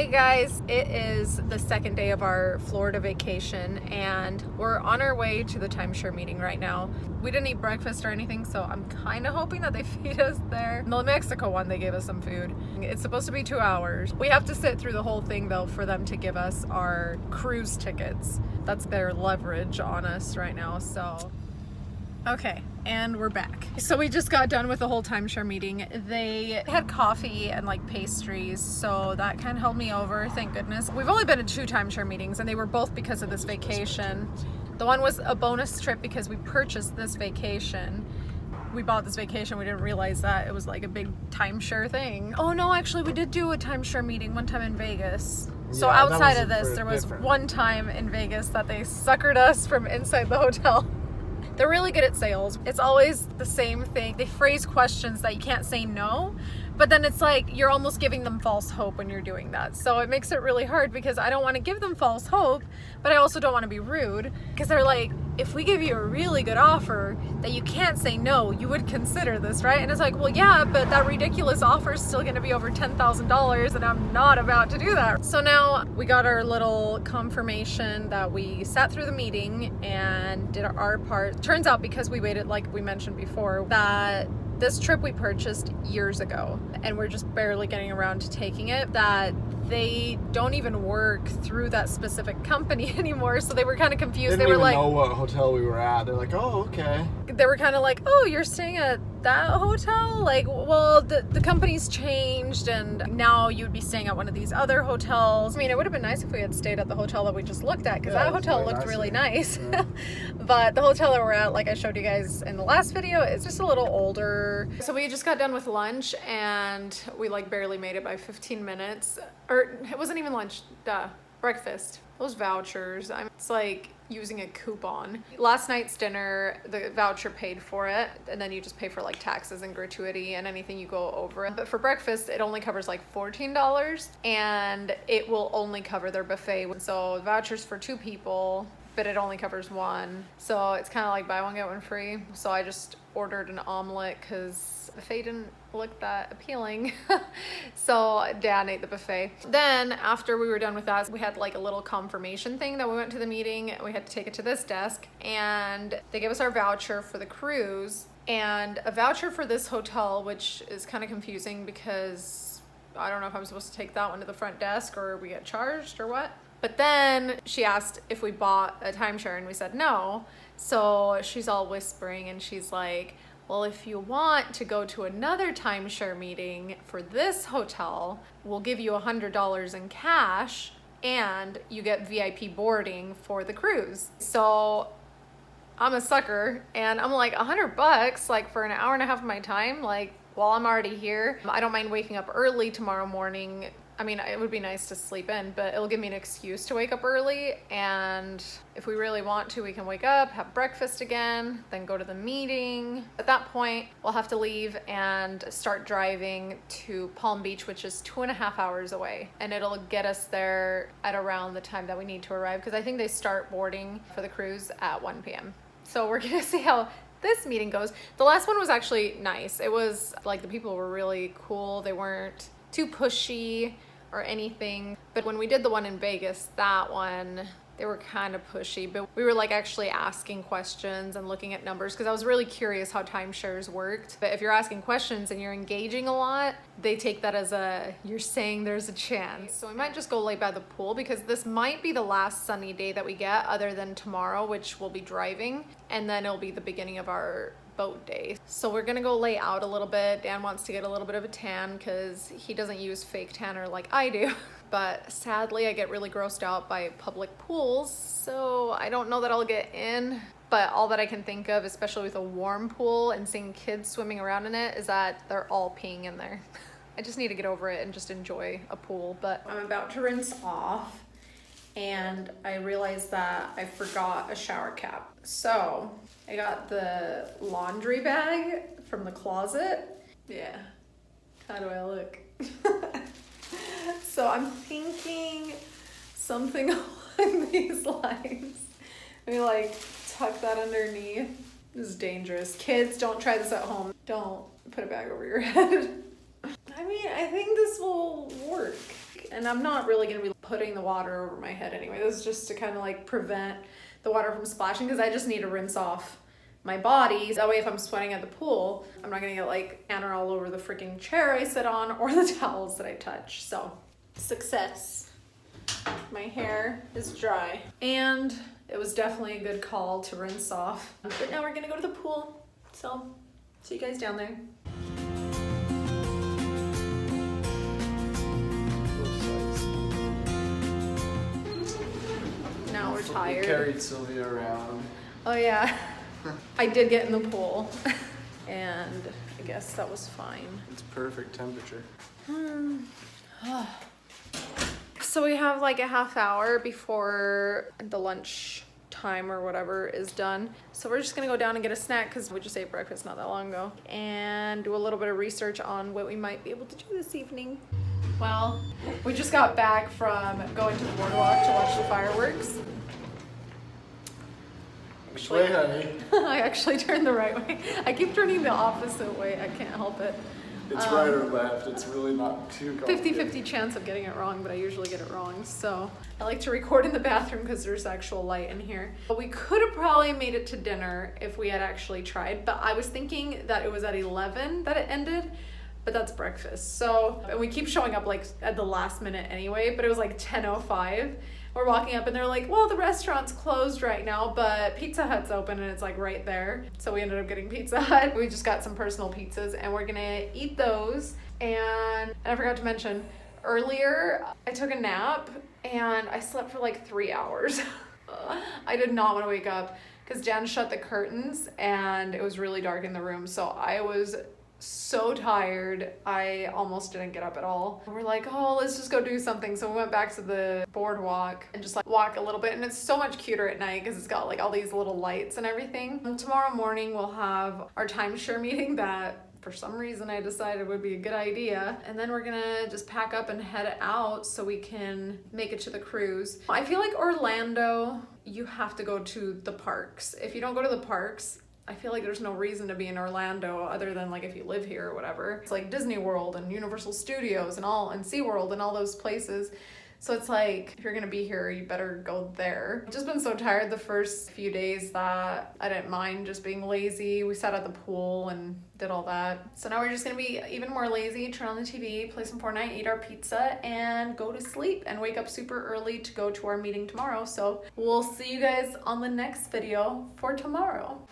Hey guys, it is the second day of our Florida vacation and we're on our way to the timeshare meeting right now. We didn't eat breakfast or anything, so I'm kind of hoping that they feed us there. The Mexico one, they gave us some food. It's supposed to be 2 hours. We have to sit through the whole thing though for them to give us our cruise tickets. That's their leverage on us right now, so. Okay, and we're back. So we just got done with the whole timeshare meeting. They had coffee and like pastries, so that kind of held me over, thank goodness. We've only been to 2 timeshare meetings and they were both because of this vacation. The one was a bonus trip because we purchased this vacation. We bought this vacation, we didn't realize that it was like a big timeshare thing. Oh no, actually we did do a timeshare meeting one time in Vegas. So yeah, outside of this, there was one time in Vegas that they suckered us from inside the hotel. They're really good at sales. It's always the same thing. They phrase questions that you can't say no, but then it's like you're almost giving them false hope when you're doing that. So it makes it really hard because I don't want to give them false hope, but I also don't want to be rude because they're like, if we give you a really good offer that you can't say no, you would consider this, right? And it's like, well, yeah, but that ridiculous offer is still going to be over $10,000 and I'm not about to do that. So now we got our little confirmation that we sat through the meeting and did our part. Turns out because we waited, like we mentioned before, that this trip we purchased years ago and we're just barely getting around to taking it, that they don't even work through that specific company anymore. So they were kind of confused. They didn't even know what hotel we were at. They're like, oh, okay. They were kind of like, oh, you're staying at that hotel? Like, well, the company's changed and now you would be staying at one of these other hotels. I mean, it would have been nice if we had stayed at the hotel that we just looked at because that hotel looked really nice. Yeah. But the hotel that we're at, like I showed you guys in the last video, is just a little older. So we just got done with lunch and we like barely made it by 15 minutes. Or it wasn't even lunch, breakfast. Those vouchers, it's like using a coupon. Last night's dinner, the voucher paid for it, and then you just pay for like taxes and gratuity and anything you go over it. But for breakfast, it only covers like $14 and it will only cover their buffet. So the voucher's for 2 people, but it only covers 1. So it's kind of like buy one, get one free. So I just ordered an omelet because the buffet didn't look that appealing. So Dad ate the buffet. Then after we were done with that, we had like a little confirmation thing that we went to the meeting. We had to take it to this desk and they gave us our voucher for the cruise and a voucher for this hotel, which is kind of confusing because I don't know if I'm supposed to take that one to the front desk or we get charged or what. But then she asked if we bought a timeshare and we said no. So she's all whispering and she's like, well, if you want to go to another timeshare meeting for this hotel, we'll give you $100 in cash and you get VIP boarding for the cruise. So I'm a sucker and I'm like, $100 like for an hour and a half of my time, like while I'm already here. I don't mind waking up early tomorrow morning. I mean, it would be nice to sleep in, but it'll give me an excuse to wake up early. And if we really want to, we can wake up, have breakfast again, then go to the meeting. At that point, we'll have to leave and start driving to Palm Beach, which is 2.5 hours away. And it'll get us there at around the time that we need to arrive, because I think they start boarding for the cruise at 1 p.m. So we're gonna see how this meeting goes. The last one was actually nice. It was like the people were really cool. They weren't too pushy or anything. But when we did the one in Vegas, that one, they were kind of pushy, but we were like actually asking questions and looking at numbers because I was really curious how timeshares worked. But if you're asking questions and you're engaging a lot, they take that as you're saying there's a chance. So we might just go lay by the pool because this might be the last sunny day that we get other than tomorrow, which we'll be driving. And then it'll be the beginning of our boat day. So we're gonna go lay out a little bit. Dan wants to get a little bit of a tan because he doesn't use fake tanner like I do. But sadly, I get really grossed out by public pools, so I don't know that I'll get in. But all that I can think of, especially with a warm pool and seeing kids swimming around in it, is that they're all peeing in there. I just need to get over it and just enjoy a pool. But I'm about to rinse off and I realized that I forgot a shower cap. So I got the laundry bag from the closet. Yeah, how do I look? So I'm thinking something along these lines. Maybe like tuck that underneath. This is dangerous. Kids, don't try this at home. Don't put a bag over your head. I mean, I think this will work. week. And I'm not really gonna be putting the water over my head anyway. This is just to kind of like prevent the water from splashing, because I just need to rinse off my body. That way if I'm sweating at the pool, I'm not gonna get like Anna all over the freaking chair I sit on or the towels that I touch. So, success. My hair is dry. And it was definitely a good call to rinse off. But now we're gonna go to the pool. So, see you guys down there. Now we're tired. We carried Sylvia around. Oh yeah. I did get in the pool. And I guess that was fine. It's perfect temperature. So we have like a half hour before the lunch time or whatever is done. So we're just gonna go down and get a snack because we just ate breakfast not that long ago, and do a little bit of research on what we might be able to do this evening. Well, we just got back from going to the boardwalk to watch the fireworks. Which way, honey? I actually turned the right way. I keep turning the opposite way. I can't help it. It's right or left. It's really not too complicated. 50-50 chance of getting it wrong, but I usually get it wrong. So I like to record in the bathroom because there's actual light in here. But we could have probably made it to dinner if we had actually tried. But I was thinking that it was at 11 that it ended, but that's breakfast. So, and we keep showing up like at the last minute anyway, but it was like 10:05. We're walking up and they're like, well, the restaurant's closed right now, but Pizza Hut's open and it's like right there. So we ended up getting Pizza Hut. We just got some personal pizzas and we're gonna eat those. And I forgot to mention, earlier I took a nap and I slept for like 3 hours. I did not want to wake up because Jan shut the curtains and it was really dark in the room. So I was so tired, I almost didn't get up at all. We're like, oh, let's just go do something. So we went back to the boardwalk and just like walk a little bit. And it's so much cuter at night because it's got like all these little lights and everything. And tomorrow morning we'll have our timeshare meeting that for some reason I decided would be a good idea. And then we're gonna just pack up and head out so we can make it to the cruise. I feel like Orlando, you have to go to the parks. If you don't go to the parks, I feel like there's no reason to be in Orlando other than like if you live here or whatever. It's like Disney World and Universal Studios and SeaWorld and all those places. So it's like, if you're gonna be here, you better go there. I've just been so tired the first few days that I didn't mind just being lazy. We sat at the pool and did all that. So now we're just gonna be even more lazy, turn on the TV, play some Fortnite, eat our pizza, and go to sleep and wake up super early to go to our meeting tomorrow. So we'll see you guys on the next video for tomorrow.